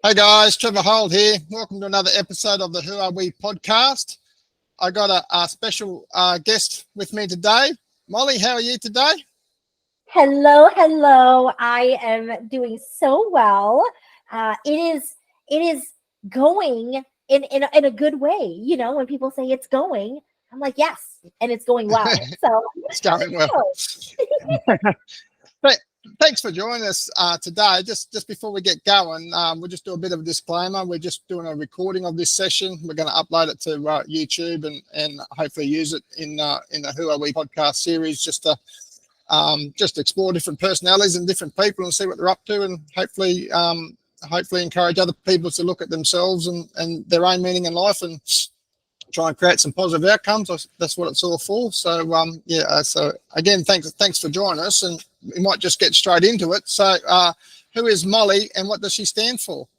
Hey guys, Trevor H here. Welcome to another episode of the Who Are We podcast. I got a special guest with me today. Mollie, how are you today? Hello. I am doing so well. It is going in a good way. You know, when people say it's going, I'm like, yes, and it's going well. So It's going well. Th- Thanks for joining us today. Just before we get going, we'll just do a bit of a disclaimer. We're just doing a recording of this session. We're going to upload it to YouTube and hopefully use it in the Who Are We podcast series just to explore different personalities and different people and see what they're up to, and hopefully encourage other people to look at themselves and their own meaning in life and try and create some positive outcomes. That's what it's all for. So so again, thanks for joining us, and we might just get straight into it. So who is Mollie and what does she stand for?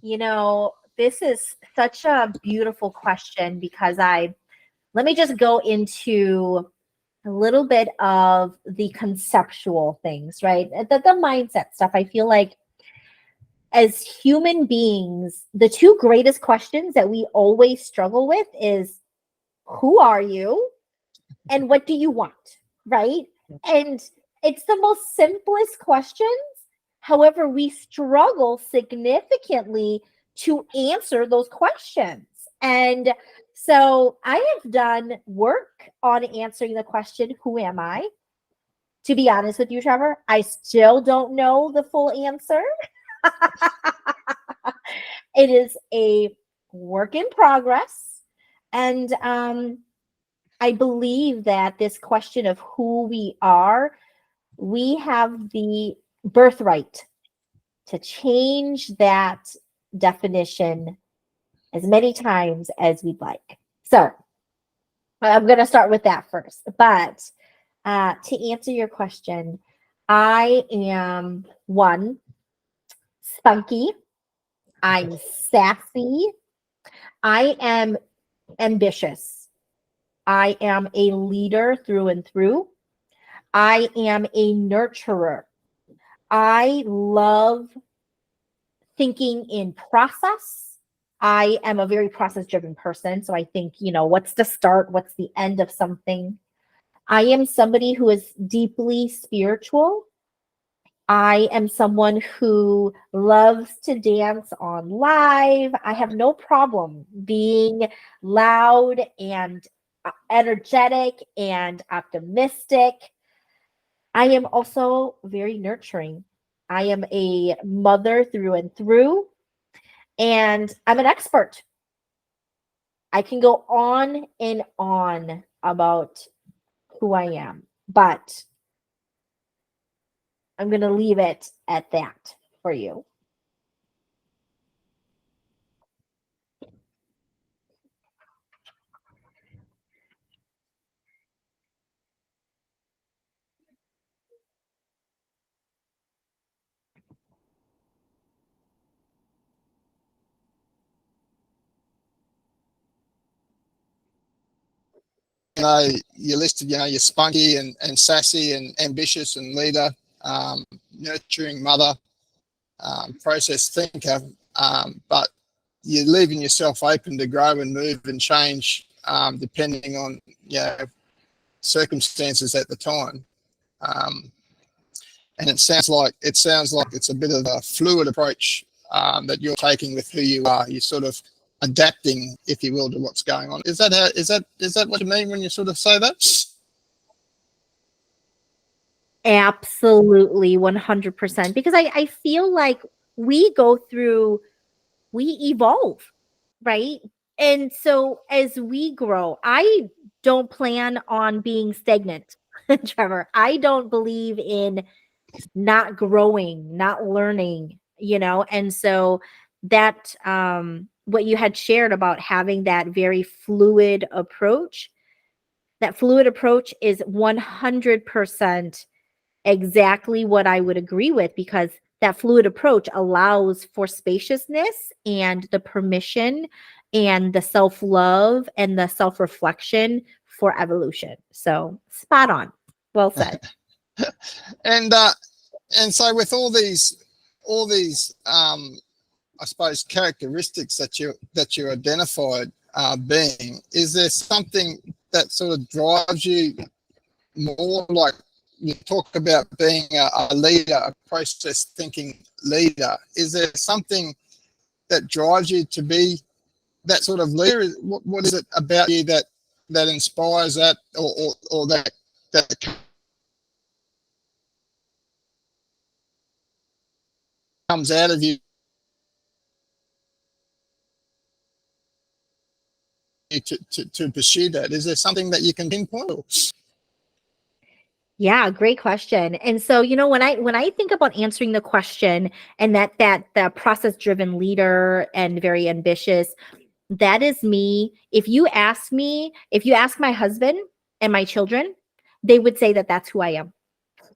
you know, this is such a beautiful question because let me just go into a little bit of the conceptual things, right? The mindset stuff. I feel like as human beings, the two greatest questions that we always struggle with is who are you and what do you want, right? And it's the most simplest questions. However, we struggle significantly to answer those questions. And so I have done work on answering the question, who am I? To be honest with you, Trevor, I still don't know the full answer. It is a work in progress. And I believe that this question of who we are, we have the birthright to change that definition as many times as we'd like. So I'm going to start with that first. But to answer your question, I am one, spunky. I'm sassy. I am ambitious. I am a leader through and through. I am a nurturer. I love thinking in process. I am a very process driven person. So I think, what's the start? What's the end of something? I am somebody who is deeply spiritual. I am someone who loves to dance on live. I have no problem being loud and energetic and optimistic. I am also very nurturing. I am a mother through and through, and I'm an expert. I can go on and on about who I am, but I'm going to leave it at that for you. You listed, you're spunky and sassy and ambitious and leader, nurturing mother, process thinker, but you're leaving yourself open to grow and move and change depending on circumstances at the time. And it sounds like it's a bit of a fluid approach that you're taking with who you are. You're sort of adapting, if you will, to what's going on. Is that what you mean when you sort of say that? Absolutely, 100%. Because I feel like we evolve, right? And so as we grow, I don't plan on being stagnant, Trevor. I don't believe in not growing, not learning, and so that what you had shared about having that very fluid approach, that fluid approach is 100% exactly what I would agree with, because that fluid approach allows for spaciousness and the permission and the self-love and the self-reflection for evolution. So spot on. Well said. And so with all these all these I suppose characteristics that you identified being, is there something that sort of drives you more? Like you talk about being a leader, a process thinking leader. Is there something that drives you to be that sort of leader? What is it about you that inspires that, or that comes out of you to pursue that? Is there something that you can pinpoint? Yeah, great question. And so, when I think about answering the question, and that process driven leader and very ambitious, that is me. If you ask my husband and my children, they would say that that's who I am.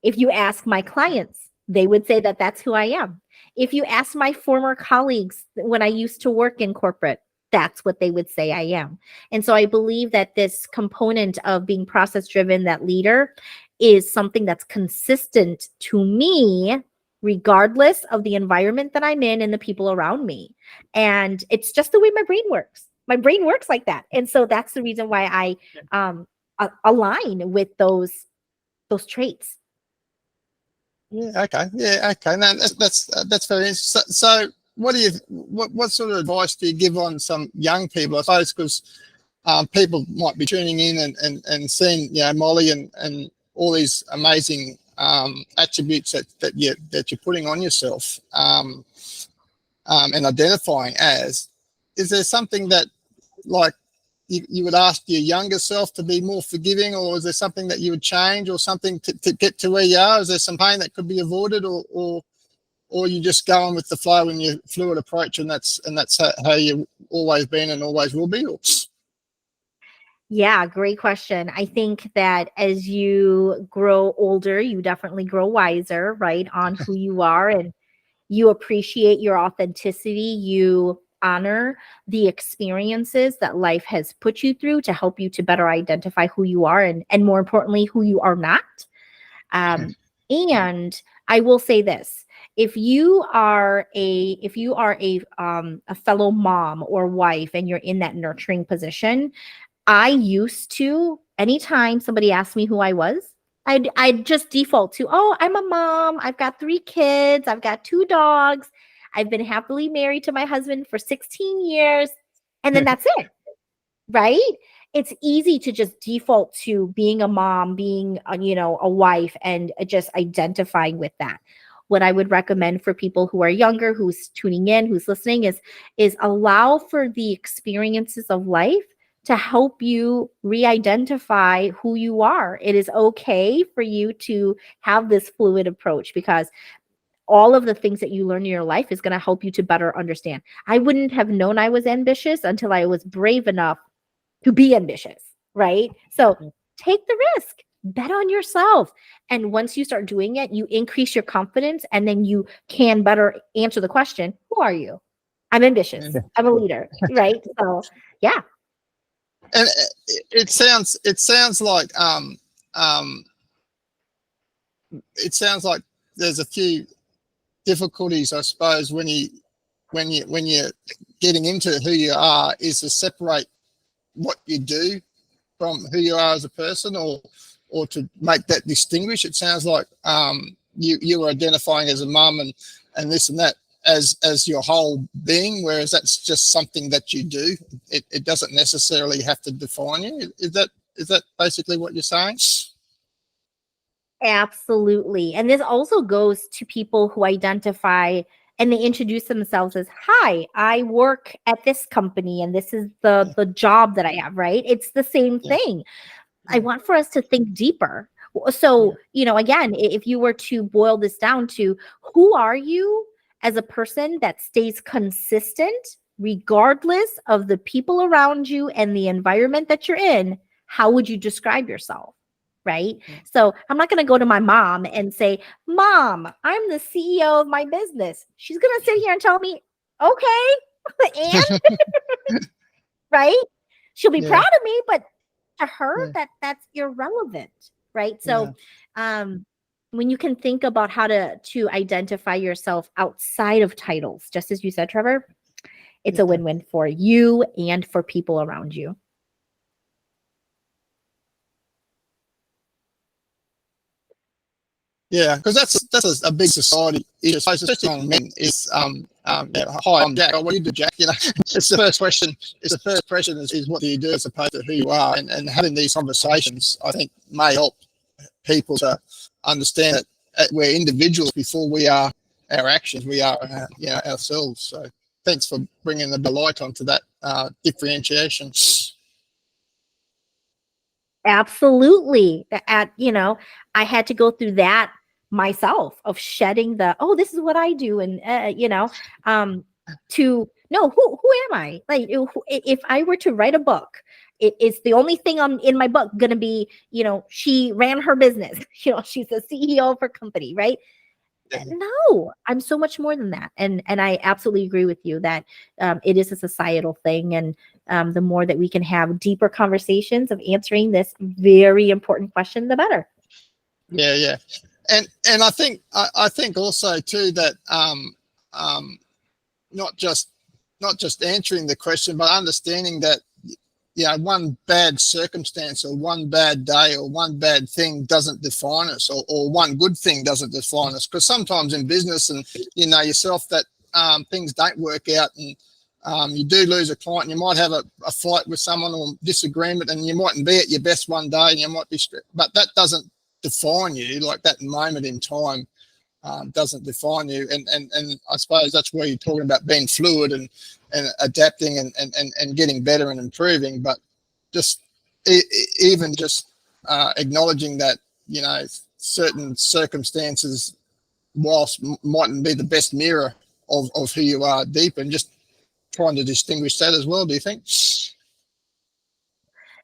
If you ask my clients, they would say that that's who I am. If you ask my former colleagues when I used to work in corporate, that's what they would say I am. And so I believe that this component of being process driven, that leader, is something that's consistent to me, regardless of the environment that I'm in and the people around me. And it's just the way my brain works. My brain works like that. And so that's the reason why I align with those traits. Yeah. Okay. Yeah. Okay. No, that's very interesting. So what sort of advice do you give on some young people? I suppose because people might be tuning in and seeing, Mollie and all these amazing attributes that you're putting on yourself, and identifying as. Is there something that, like, you would ask your younger self to be more forgiving, or is there something that you would change, or something to get to where you are? Is there some pain that could be avoided, or you just going with the flow in your fluid approach, and that's how you've always been and always will be? Or? Yeah, great question. I think that as you grow older, you definitely grow wiser, right, on who you are, and you appreciate your authenticity. You honor the experiences that life has put you through to help you to better identify who you are, and more importantly, who you are not. And I will say this: if you are a fellow mom or wife and you're in that nurturing position, I used to, anytime somebody asked me who I was, I'd just default to, oh, I'm a mom. I've got 3 kids. I've got 2 dogs. I've been happily married to my husband for 16 years. And then that's it, right? It's easy to just default to being a mom, being a wife, and just identifying with that. What I would recommend for people who are younger, who's tuning in, who's listening, is allow for the experiences of life to help you re-identify who you are. It is okay for you to have this fluid approach, because all of the things that you learn in your life is going to help you to better understand. I wouldn't have known I was ambitious until I was brave enough to be ambitious, right? So take the risk, bet on yourself. And once you start doing it, you increase your confidence, and then you can better answer the question, who are you? I'm ambitious. I'm a leader, right? So yeah. And it sounds like it sounds like there's a few difficulties, I suppose, when you're getting into who you are, is to separate what you do from who you are as a person, or to make that distinguish. It sounds like you were identifying as a mum and this and that as your whole being, whereas that's just something that you do. It doesn't necessarily have to define you. Is that basically what you're saying? Absolutely. And this also goes to people who identify and they introduce themselves as, hi, I work at this company and this is the job that I have, right? It's the same thing. I want for us to think deeper. So, again, if you were to boil this down to, who are you as a person that stays consistent regardless of the people around you and the environment that you're in, how would you describe yourself? Right. So I'm not going to go to my mom and say, Mom, I'm the CEO of my business. She's going to sit here and tell me, okay, and right. She'll be proud of me, but to her, that's irrelevant. Right. So, when you can think about how to identify yourself outside of titles, just as you said, Trevor, it's a win-win for you and for people around you. Yeah, because that's a big society issue, especially on men. Is hi, I'm Jack. Oh, what do you do, Jack? You know, it's the first question. It's the first question is what do you do as opposed to who you are, and having these conversations, I think, may help people to understand that we're individuals before we are our actions. We are ourselves. So thanks for bringing the light onto that differentiation. Absolutely. I had to go through that myself of shedding this is what I do. And, to know who am I? Like, if I were to write a book, it's the only thing in my book going to be, she ran her business, she's a CEO of her company, right? No, I'm so much more than that. And I absolutely agree with you that it is a societal thing. And the more that we can have deeper conversations of answering this very important question, the better. Yeah. And I think also too that not just answering the question, but understanding that one bad circumstance or one bad day or one bad thing doesn't define us, or one good thing doesn't define us. Because sometimes in business, and you know yourself, that things don't work out, and you do lose a client, and you might have a fight with someone or disagreement, and you mightn't be at your best one day, and you might be, but that doesn't define you. Like that moment in time doesn't define you, and I suppose that's where you're talking about being fluid and adapting and getting better and improving. But just even just acknowledging that certain circumstances, whilst mightn't be the best mirror of who you are deep, and just trying to distinguish that as well. Do you think?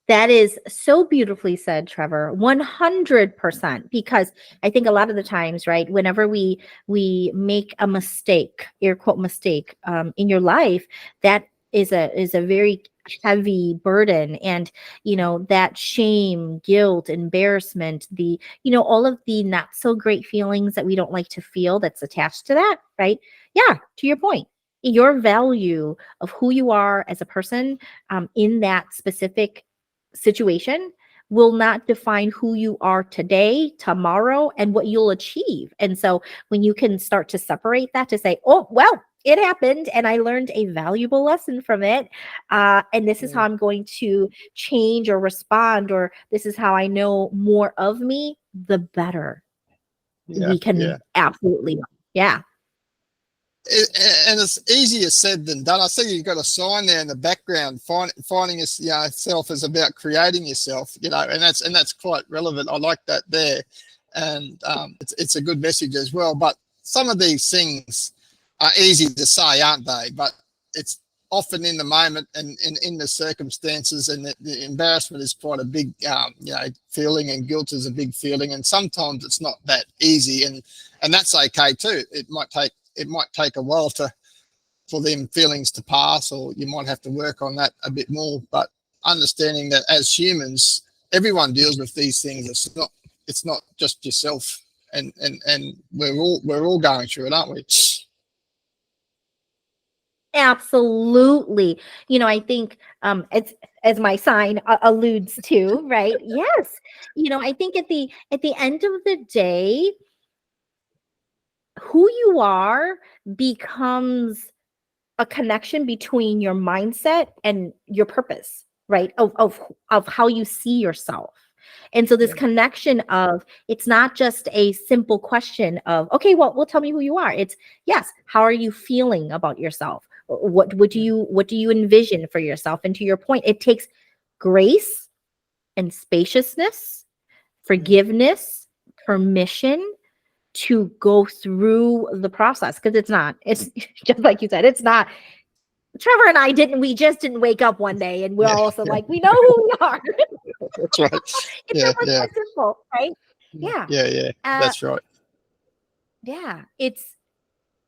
That is so beautifully said, Trevor. 100%. Because I think a lot of the times, right, whenever we make a mistake, air quote mistake, in your life, that is a very heavy burden. And that shame, guilt, embarrassment, the all of the not so great feelings that we don't like to feel, that's attached to that, right? Yeah, to your point, your value of who you are as a person in that specific situation will not define who you are today, tomorrow, and what you'll achieve. And so when you can start to separate that, to say, oh, well, it happened and I learned a valuable lesson from it. And this is how I'm going to change or respond, or this is how I know more of me, the better we can absolutely. Yeah. And it's easier said than done. I see you've got a sign there in the background. Finding yourself is about creating yourself, and that's quite relevant. I like that there, and it's a good message as well. But some of these things are easy to say, aren't they? But it's often in the moment and in the circumstances, and the embarrassment is quite a big feeling, and guilt is a big feeling, and sometimes it's not that easy, and that's okay too. It might take a while for them feelings to pass, or you might have to work on that a bit more. But understanding that as humans, everyone deals with these things. It's not just yourself, and we're all going through it, aren't we? Absolutely. I think it's, as my sign alludes to, right? Yes. I think at the end of the day, who you are becomes a connection between your mindset and your purpose, right? Of how you see yourself. And so this connection of, it's not just a simple question of, okay, well, tell me who you are. It's, yes, how are you feeling about yourself? What do you envision for yourself? And to your point, it takes grace and spaciousness, forgiveness, permission to go through the process. Because it's just like you said, it's not, Trevor and I just didn't wake up one day and we're also like, we know who we are. That's right. It's almost that simple, right? Yeah. Yeah. That's right. Yeah.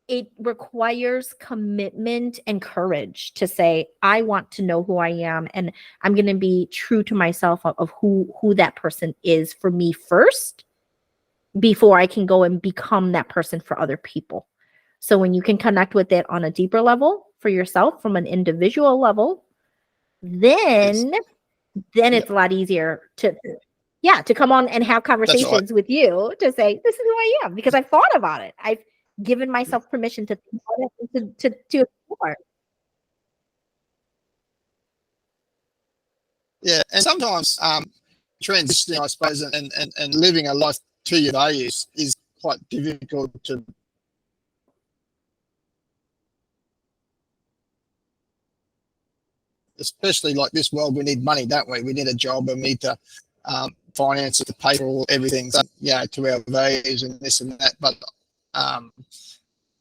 It requires commitment and courage to say, I want to know who I am, and I'm going to be true to myself of who that person is for me first, before I can go and become that person for other people. So when you can connect with it on a deeper level for yourself from an individual level, then it's a lot easier to come on and have conversations with you to say, this is who I am, because I've thought about it. I've given myself permission to think about it, to explore. Yeah, and sometimes transitioning, I suppose, and living a life to your values is quite difficult to. Especially like this world, we need money, don't we? We need a job and we need to finance it to pay for everything, so, to our values and this and that. But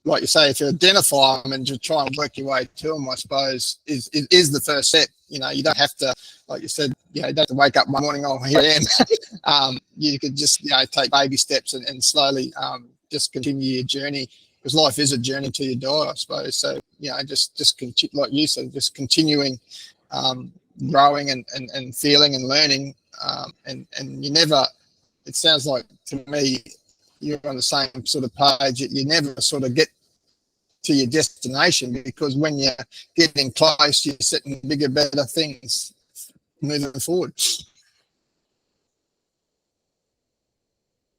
like you say, if you identify them and just try and work your way to them, I suppose is the first step. You don't have to, like you said, you don't have to wake up one morning, oh, here I am. You could just, take baby steps and slowly just continue your journey, because life is a journey till you die, I suppose. So, just like you said, just continuing growing and feeling and learning. And you never, it sounds like to me, you're on the same sort of page. You never sort of get to your destination, because when you're getting close, you're setting bigger, better things moving forward.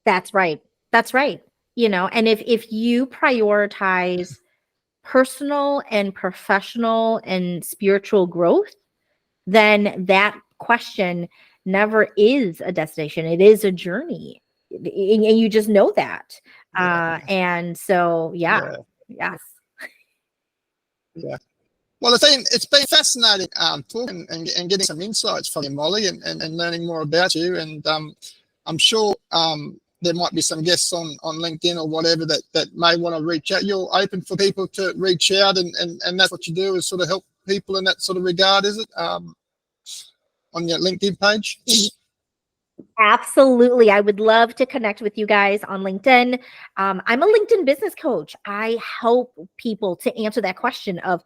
That's right. That's right. And if you prioritize personal and professional and spiritual growth, then that question never is a destination. It is a journey. And you just know that. And so, yes. Yeah. Well, it's been fascinating talking and getting some insights from you, Mollie, and learning more about you. And I'm sure there might be some guests on LinkedIn or whatever that may want to reach out. You're open for people to reach out, and that's what you do, is sort of help people in that sort of regard, is it? On your LinkedIn page? Absolutely. I would love to connect with you guys on LinkedIn. I'm a LinkedIn business coach. I help people to answer that question of,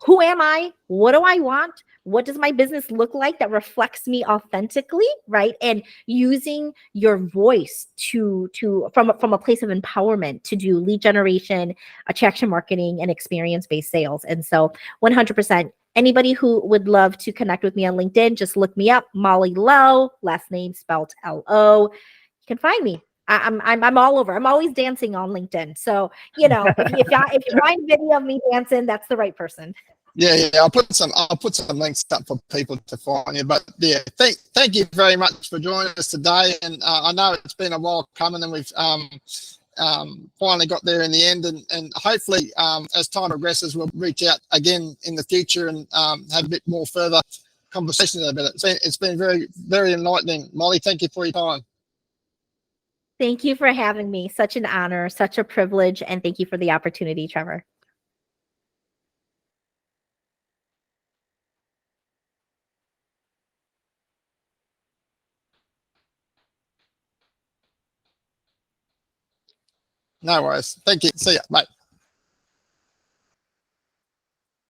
who am I? What do I want? What does my business look like that reflects me authentically, right? And using your voice from a place of empowerment to do lead generation, attraction marketing, and experience-based sales. And so 100%, anybody who would love to connect with me on LinkedIn, just look me up, Mollie Lowe, last name spelled L-O. You can find me. I'm all over. I'm always dancing on LinkedIn. So, if you find video of me dancing, that's the right person. Yeah. I'll put some links up for people to find you. But yeah, thank you very much for joining us today. And I know it's been a while coming, and we've finally got there in the end. And hopefully, as time progresses, we'll reach out again in the future and have a bit more further conversations about it. It's been very, very enlightening, Mollie. Thank you for your time. Thank you for having me. Such an honor, such a privilege, and thank you for the opportunity, Trevor. No worries. Thank you. See ya. Bye.